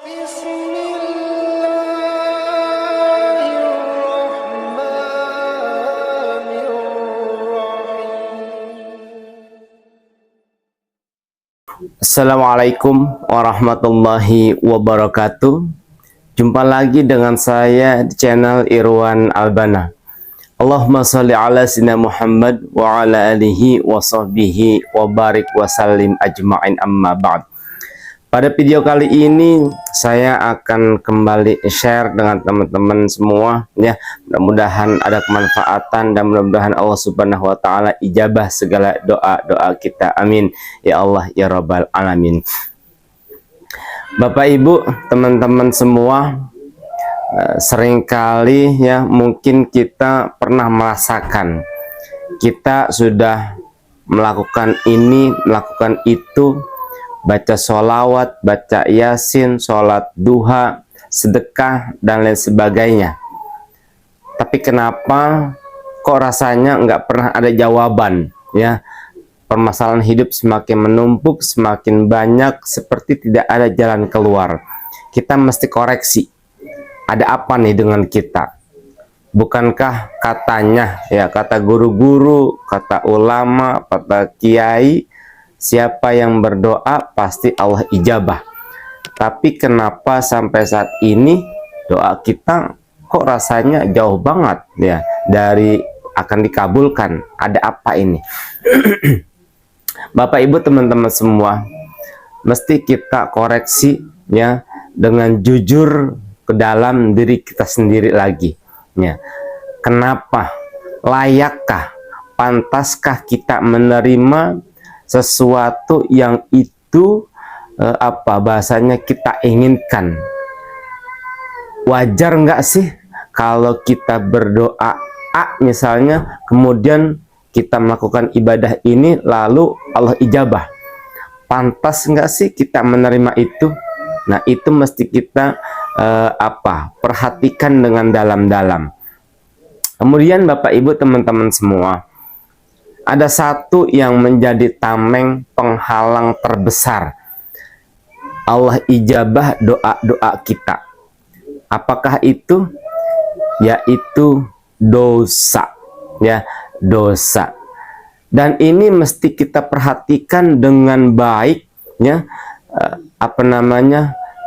Assalamualaikum warahmatullahi wabarakatuh. Jumpa lagi dengan saya di channel Irwan Albana. Allahumma sholli ala sayyidina Muhammad wa ala alihi wa sahbihi wa barik wa sallim ajma'in, amma ba'd. Pada video kali ini saya akan kembali share dengan teman-teman semua ya. Mudah-mudahan ada kemanfaatan dan mudah-mudahan Allah Subhanahu wa taala ijabah segala doa-doa kita. Amin ya Allah ya rabbal alamin. Bapak Ibu, teman-teman semua, seringkali ya mungkin kita pernah merasakan kita sudah melakukan ini, melakukan itu, baca sholawat, baca yasin, sholat duha, sedekah, dan lain sebagainya. Tapi kenapa kok rasanya nggak pernah ada jawaban ya? Permasalahan hidup semakin menumpuk, semakin banyak, seperti tidak ada jalan keluar. Kita mesti koreksi. Ada apa nih dengan kita? Bukankah katanya ya, kata guru-guru, kata ulama, kata kiai, siapa yang berdoa pasti Allah ijabah. Tapi kenapa sampai saat ini doa kita kok rasanya jauh banget ya dari akan dikabulkan? Ada apa ini? Bapak Ibu, teman-teman semua, mesti kita koreksi ya dengan jujur ke dalam diri kita sendiri lagi ya. Kenapa? Layakkah, pantaskah kita menerima sesuatu yang itu bahasanya kita inginkan? Wajar nggak sih kalau kita berdoa misalnya, kemudian kita melakukan ibadah ini lalu Allah ijabah? Pantas nggak sih kita menerima itu? Nah, itu mesti kita perhatikan dengan dalam-dalam. Kemudian Bapak Ibu, teman-teman semua, ada satu yang menjadi tameng penghalang terbesar Allah ijabah doa-doa kita. Apakah itu? Yaitu dosa ya, dosa. Dan ini mesti kita perhatikan dengan baik ya,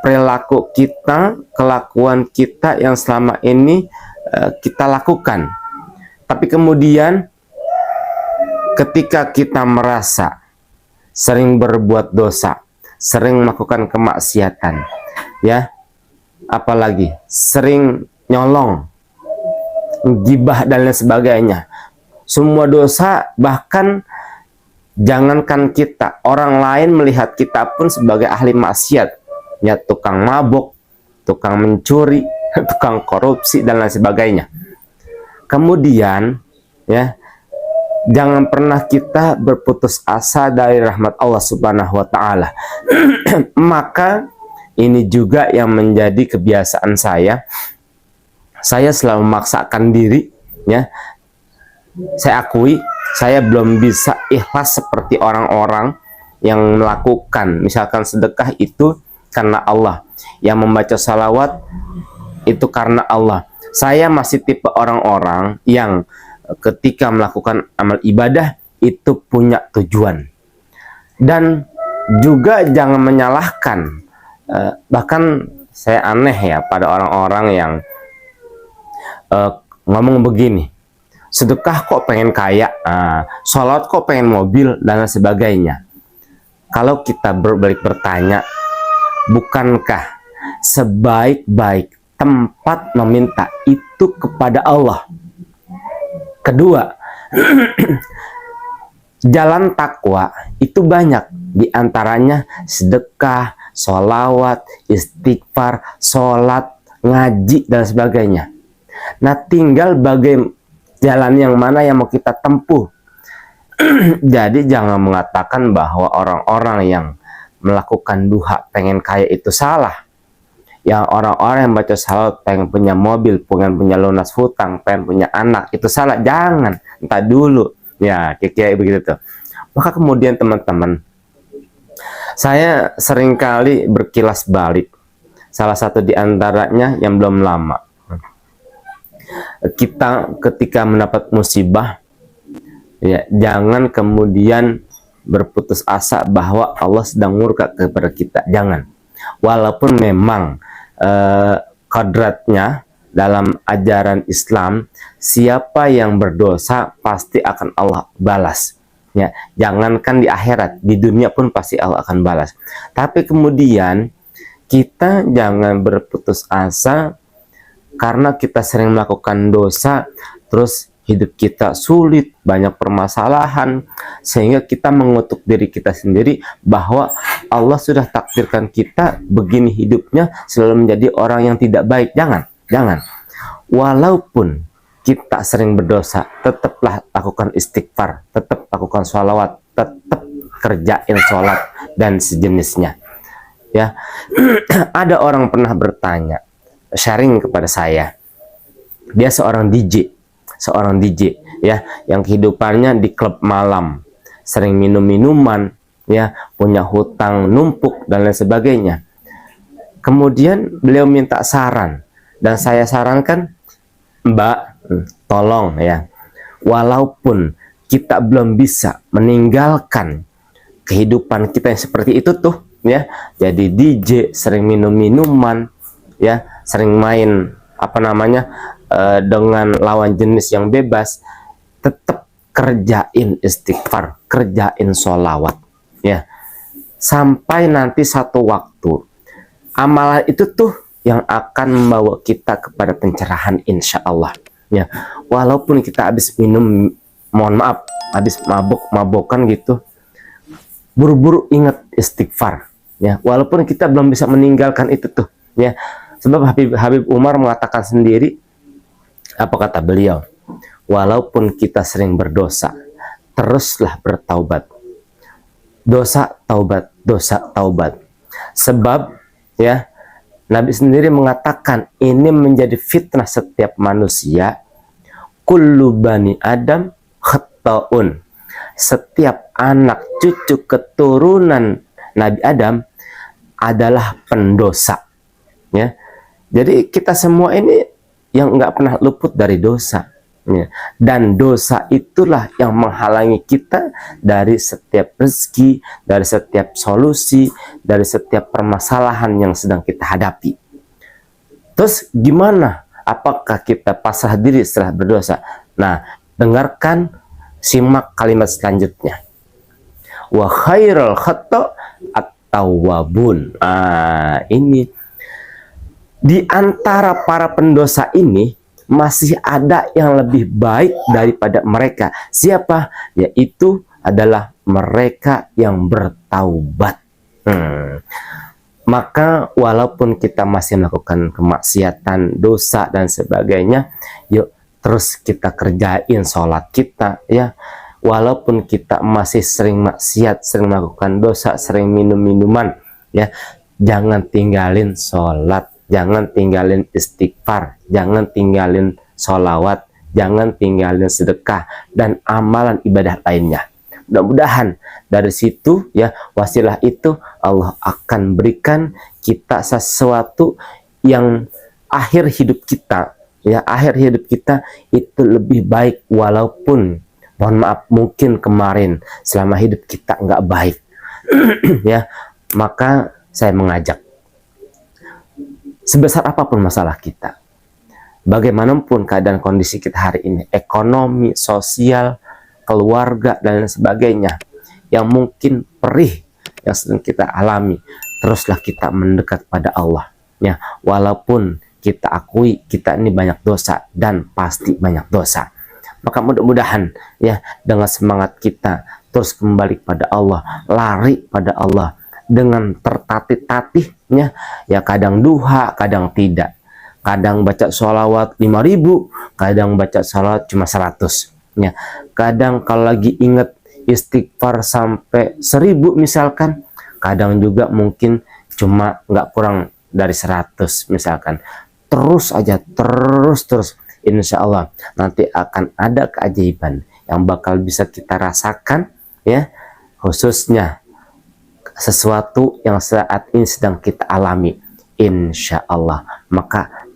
perilaku kita, kelakuan kita yang selama ini kita lakukan. Tapi kemudian ketika kita merasa sering berbuat dosa, sering melakukan kemaksiatan, ya, apalagi sering nyolong, gibah dan lain sebagainya, semua dosa, bahkan jangankan kita, orang lain melihat kita pun sebagai ahli maksiat, ya, tukang mabuk, tukang mencuri, tukang korupsi dan lain sebagainya. Kemudian, ya, jangan pernah kita berputus asa dari rahmat Allah Subhanahu wa taala. Maka ini juga yang menjadi kebiasaan saya. Saya selalu memaksakan diri, ya. Saya akui, saya belum bisa ikhlas seperti orang-orang yang melakukan misalkan sedekah itu karena Allah, yang membaca salawat itu karena Allah. Saya masih tipe orang-orang yang ketika melakukan amal ibadah itu punya tujuan. Dan juga jangan menyalahkan, bahkan saya aneh ya pada orang-orang yang ngomong begini, sedekah kok pengen kaya, sholat kok pengen mobil dan sebagainya. Kalau kita berbalik bertanya, bukankah sebaik-baik tempat meminta itu kepada Allah? Kedua, jalan takwa itu banyak, diantaranya sedekah, sholawat, istighfar, sholat, ngaji dan sebagainya. Nah, tinggal bagaimana jalan yang mana yang mau kita tempuh. Jadi jangan mengatakan bahwa orang-orang yang melakukan duha pengen kaya itu salah. Yang orang-orang yang baca salawat pengen punya mobil, pengen punya lunas hutang, pengen punya anak, itu salah. Jangan, entah dulu ya, kayak begitu tuh. Maka kemudian teman-teman, saya seringkali berkilas balik. Salah satu di antaranya yang belum lama, kita ketika mendapat musibah, ya, jangan kemudian berputus asa bahwa Allah sedang murka kepada kita. Jangan. Walaupun memang kodratnya dalam ajaran Islam, siapa yang berdosa pasti akan Allah balas. Ya, jangankan di akhirat, di dunia pun pasti Allah akan balas. Tapi kemudian kita jangan berputus asa karena kita sering melakukan dosa, terus hidup kita sulit, banyak permasalahan, sehingga kita mengutuk diri kita sendiri bahwa Allah sudah takdirkan kita begini hidupnya, selalu menjadi orang yang tidak baik. Jangan. Walaupun kita sering berdosa, tetaplah lakukan istighfar, tetap lakukan sholawat, tetap kerjain sholat dan sejenisnya. Ya, ada orang pernah bertanya, sharing kepada saya, dia seorang DJ ya, yang kehidupannya di klub malam, sering minum minuman, ya, punya hutang numpuk dan lain sebagainya. Kemudian beliau minta saran dan saya sarankan, Mbak, tolong ya, walaupun kita belum bisa meninggalkan kehidupan kita yang seperti itu tuh, ya, jadi DJ, sering minum minuman, ya, sering main dengan lawan jenis yang bebas, tetap kerjain istighfar, kerjain sholawat, ya, sampai nanti satu waktu amalan itu tuh yang akan membawa kita kepada pencerahan, insya Allah. Ya, walaupun kita habis minum, mohon maaf, habis mabok-mabokan gitu, buru-buru ingat istighfar, ya, walaupun kita belum bisa meninggalkan itu tuh, ya. Sebab Habib Umar mengatakan sendiri, apa kata beliau? Walaupun kita sering berdosa, teruslah bertaubat. Dosa taubat, dosa taubat. Sebab, ya, Nabi sendiri mengatakan ini menjadi fitnah setiap manusia. Kullu bani Adam khata'un. Setiap anak cucu keturunan Nabi Adam adalah pendosa. Ya, jadi kita semua ini yang nggak pernah luput dari dosa. Ya. Dan dosa itulah yang menghalangi kita dari setiap rezeki, dari setiap solusi, dari setiap permasalahan yang sedang kita hadapi. Terus gimana? Apakah kita pasrah diri setelah berdosa? Nah, dengarkan, simak kalimat selanjutnya. Wa khairul khata' at-tawwabun. Ini di antara para pendosa ini masih ada yang lebih baik daripada mereka. Siapa? Yaitu adalah mereka yang bertaubat. Maka walaupun kita masih melakukan kemaksiatan, dosa dan sebagainya, yuk terus kita kerjain sholat kita, ya. Walaupun kita masih sering maksiat, sering melakukan dosa, sering minum minuman, ya, jangan tinggalin sholat, jangan tinggalin istighfar, jangan tinggalin sholawat, jangan tinggalin sedekah dan amalan ibadah lainnya. Mudah-mudahan dari situ, ya, wasilah itu Allah akan berikan kita sesuatu yang akhir hidup kita, ya, akhir hidup kita itu lebih baik. Walaupun mohon maaf mungkin kemarin selama hidup kita nggak baik, ya, maka saya mengajak, sebesar apapun masalah kita, bagaimanapun keadaan kondisi kita hari ini, ekonomi, sosial, keluarga, dan lain sebagainya, yang mungkin perih yang sedang kita alami, teruslah kita mendekat pada Allah, ya, walaupun kita akui kita ini banyak dosa dan pasti banyak dosa. Maka mudah-mudahan, ya, dengan semangat kita terus kembali pada Allah, lari pada Allah dengan tertatih-tatihnya, ya, kadang duha, kadang tidak, kadang baca sholawat 5.000, kadang baca sholawat cuma 100, ya, kadang kalau lagi inget istighfar sampai 1.000 misalkan, kadang juga mungkin cuma nggak kurang dari 100 misalkan. Terus aja, terus, insya Allah nanti akan ada keajaiban yang bakal bisa kita rasakan, ya, khususnya sesuatu yang saat ini sedang kita alami, insya Allah. Maka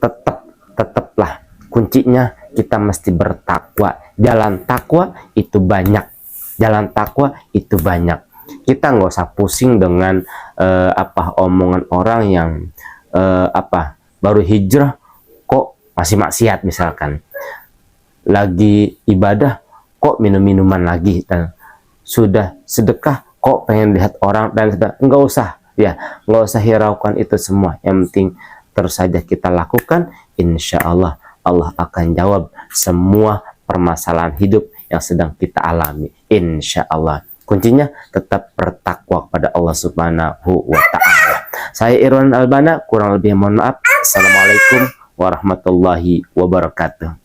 tetaplah kuncinya kita mesti bertakwa. Jalan takwa itu banyak, jalan takwa itu banyak. Kita nggak usah pusing dengan omongan orang yang baru hijrah kok masih maksiat, misalkan lagi ibadah kok minum-minuman lagi, dan sudah sedekah kok pengen lihat orang, dan nggak usah nggak usah hiraukan itu semua. Yang penting terus saja kita lakukan, insya Allah Allah akan jawab semua permasalahan hidup yang sedang kita alami, insya Allah. Kuncinya tetap bertakwa kepada Allah Subhanahu wa Ta'ala. Saya Irwan Albana, kurang lebih mohon maaf. Assalamualaikum warahmatullahi wabarakatuh.